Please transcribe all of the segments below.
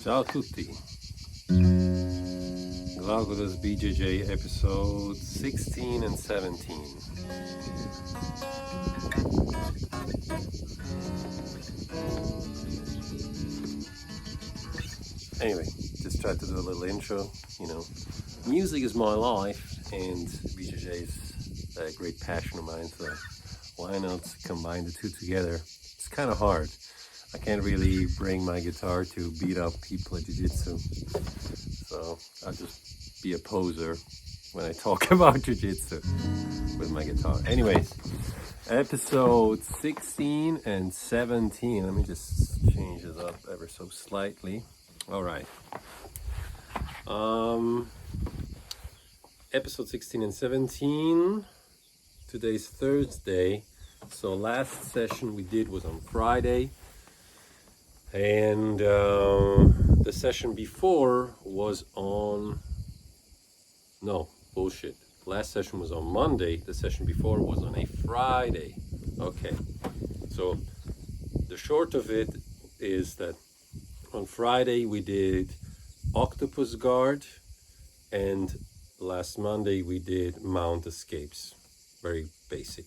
Ciao a tutti. Glauco does BJJ episode 16 and 17. Anyway, just tried to do a little intro. Music is my life, and BJJ is a great passion of mine, so why not combine the two together? It's kind of hard. I can't really bring my guitar to beat up people at jujitsu, so I'll just be a poser when I talk about jujitsu with my guitar. Anyways, episode 16 and 17. Let me just change this up ever so slightly. All right. Episode 16 and 17. Today's Thursday. So last session we did was on Friday. And the session before was on... No, bullshit. Last session was on Monday. The session before was on a Friday. Okay. So the short of it is that on Friday we did octopus guard, and last Monday we did mount escapes. Very basic.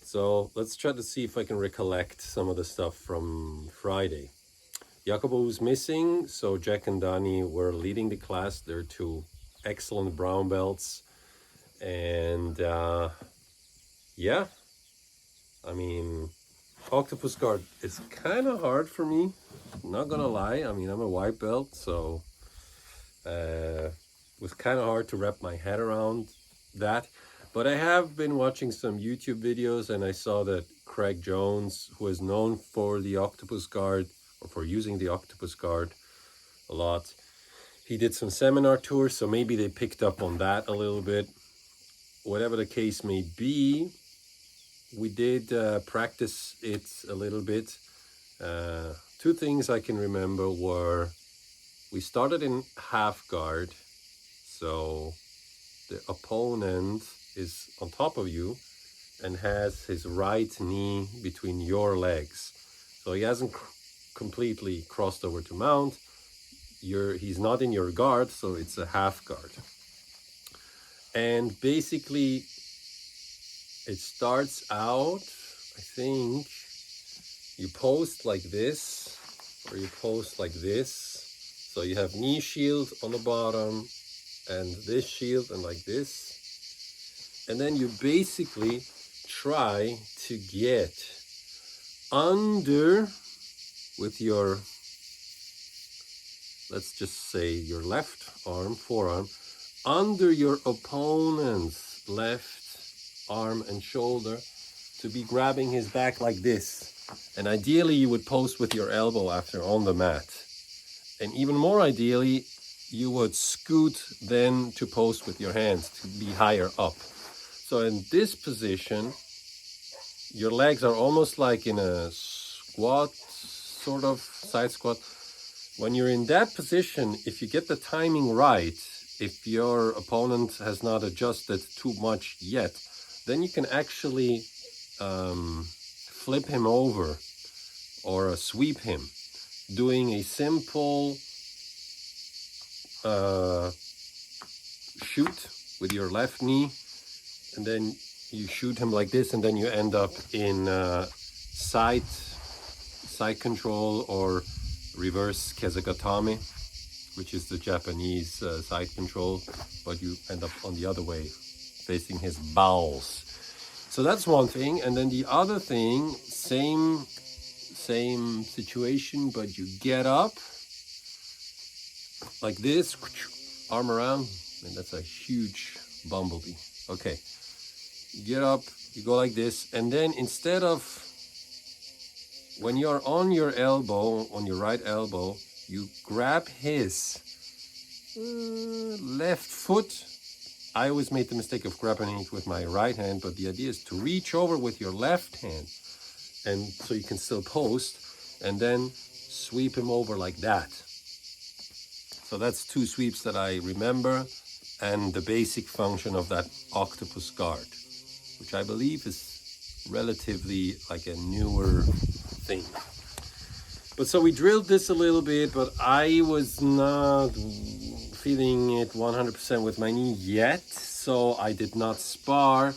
So let's try to see if I can recollect some of the stuff from Friday. Jacobo was missing, so Jack and Donnie were leading the class. They're two excellent brown belts. And yeah, I mean, octopus guard is kind of hard for me. I'm not gonna lie. I mean, I'm a white belt, so it was kind of hard to wrap my head around that. But I have been watching some YouTube videos, and I saw that Craig Jones, who is known for the octopus guard, or for using the octopus guard a lot, he did some seminar tours, so maybe they picked up on that a little bit. Whatever the case may be, we did practice it a little bit. Two things I can remember were, we started in half guard, so the opponent is on top of you and has his right knee between your legs. So he hasn't completely crossed over to mount. He's not in your guard, so it's a half guard. And basically it starts out, I think, you post like this, or you post like this. So you have knee shield on the bottom, and this shield, and like this. And then you basically try to get under with your, let's just say your left arm, forearm, under your opponent's left arm and shoulder, to be grabbing his back like this. And ideally you would post with your elbow after on the mat. And even more ideally, you would scoot then to post with your hands to be higher up. So in this position, your legs are almost like in a squat, sort of side squat. When you're in that position, if you get the timing right, if your opponent has not adjusted too much yet, then you can actually flip him over or sweep him, doing a simple shoot with your left knee, and then you shoot him like this, and then you end up in side control, or reverse kezagatame, which is the Japanese side control, but you end up on the other way, facing his bowels. So that's one thing. And then the other thing, same situation, but you get up like this, arm around, and that's a huge bumblebee. Okay, you get up, you go like this, and then instead of, when you're on your elbow, on your right elbow, you grab his left foot. I always made the mistake of grabbing it with my right hand, but the idea is to reach over with your left hand, and so you can still post, and then sweep him over like that. So that's two sweeps that I remember, and the basic function of that octopus guard, which I believe is relatively like a newer thing. But so we drilled this a little bit, but I was not feeling it 100% with my knee yet. So I did not spar,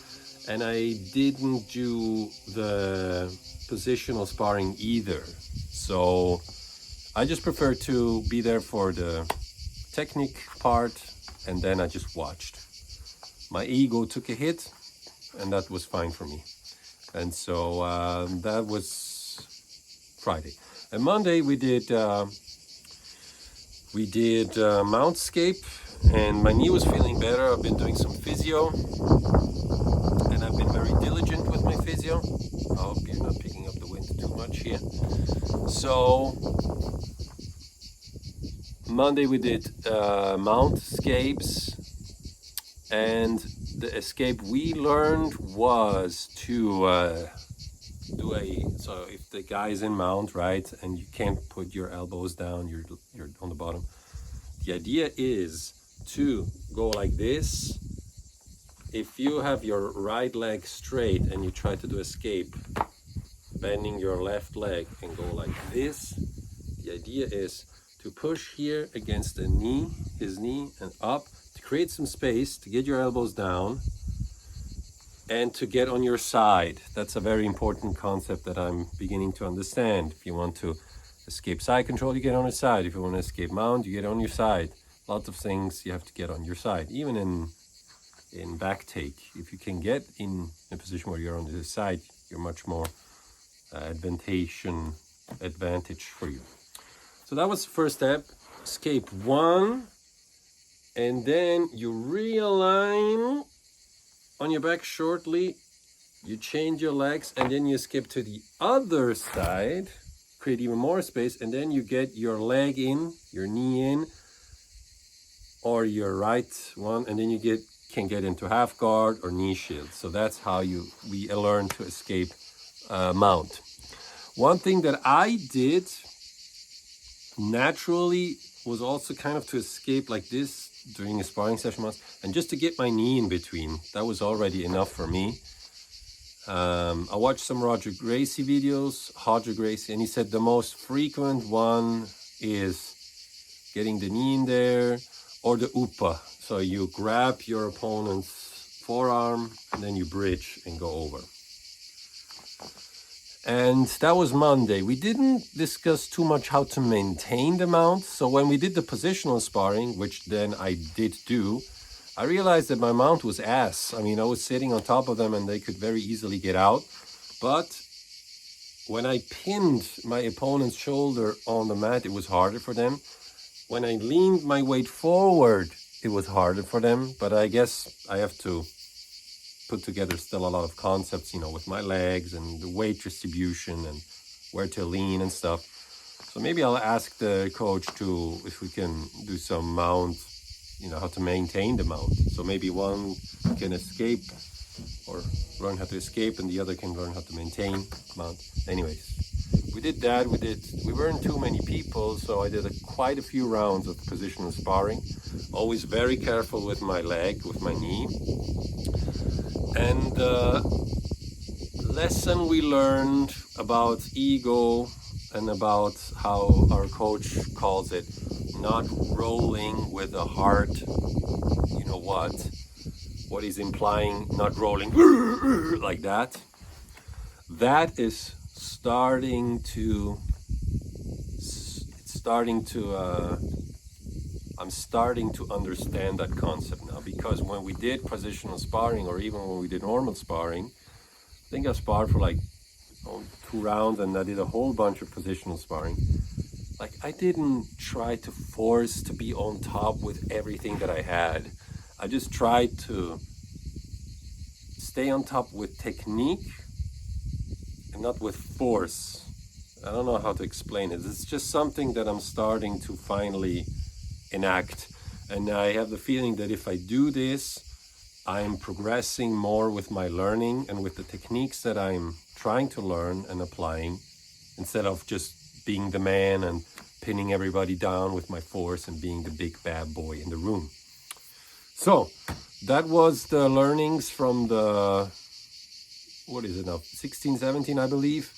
and I didn't do the positional sparring either. So I just prefer to be there for the technique part, and then I just watched. My ego took a hit, and that was fine for me. And so that was Friday. And Monday we did mountscape, and my knee was feeling better. I've been doing some physio, and I've been very diligent with my physio. I hope you're not picking up the wind too much here. So Monday we did mountscapes, and the escape we learned was to do so if the guy is in mount, right, and you can't put your elbows down, you're on the bottom. The idea is to go like this. If you have your right leg straight and you try to do escape, bending your left leg and go like this, the idea is to push here against the knee, his knee, and up, to create some space, to get your elbows down, and to get on your side. That's a very important concept that I'm beginning to understand. If you want to escape side control, you get on your side. If you want to escape mount, you get on your side. Lots of things you have to get on your side. Even in back take, if you can get in a position where you're on the side, you're much more advantage for you. So that was the first step, escape one, and then you realign on your back shortly, you change your legs, and then you skip to the other side, create even more space, and then you get your leg in, your knee in, or your right one, and then you can get into half guard or knee shield. So that's how we learn to escape mount. One thing that I did naturally was also kind of to escape like this during a sparring session once, and just to get my knee in between. That was already enough for me. I watched some Roger Gracie videos, and he said the most frequent one is getting the knee in there, or the upa. So you grab your opponent's forearm and then you bridge and go over. And that was Monday. We didn't discuss too much how to maintain the mount. So when we did the positional sparring, which then I did do, I realized that my mount was ass. I mean, I was sitting on top of them and they could very easily get out. But when I pinned my opponent's shoulder on the mat, it was harder for them. When I leaned my weight forward, it was harder for them. But I guess I have to put together still a lot of concepts, with my legs and the weight distribution and where to lean and stuff. So maybe I'll ask the coach if we can do some mount, how to maintain the mount. So maybe one can escape or learn how to escape, and the other can learn how to maintain mount. Anyways, we did that. We weren't too many people, so I did quite a few rounds of positional sparring. Always very careful with my leg, with my knee. And the lesson we learned about ego and about how our coach calls it, not rolling with a heart, what he's implying, not rolling like that. That is I'm starting to understand that concept now, because when we did positional sparring, or even when we did normal sparring, I think I sparred for 2 rounds, and I did a whole bunch of positional sparring. I didn't try to force to be on top with everything that I had. I just tried to stay on top with technique and not with force. I don't know how to explain it. It's just something that I'm starting to finally enact, and I have the feeling that if I do this, I'm progressing more with my learning and with the techniques that I'm trying to learn and applying, instead of just being the man and pinning everybody down with my force and being the big bad boy in the room. So that was the learnings from the 16, 17, I believe.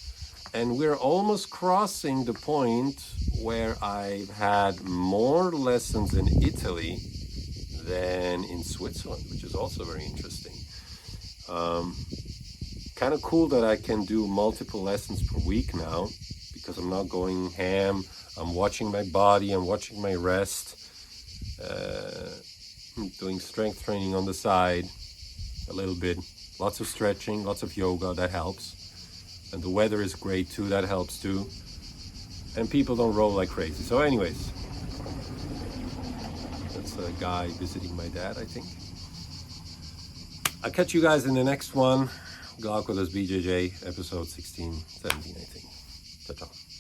And we're almost crossing the point where I've had more lessons in Italy than in Switzerland, which is also very interesting. Kind of cool that I can do multiple lessons per week now, because I'm not going ham. I'm watching my body, I'm watching my rest, doing strength training on the side a little bit, lots of stretching, lots of yoga, that helps. And the weather is great too, that helps too. And people don't roll like crazy. So anyways, that's a guy visiting my dad, I think. I'll catch you guys in the next one. Glauco does BJJ, episode 16, 17, I think. Ciao, ciao.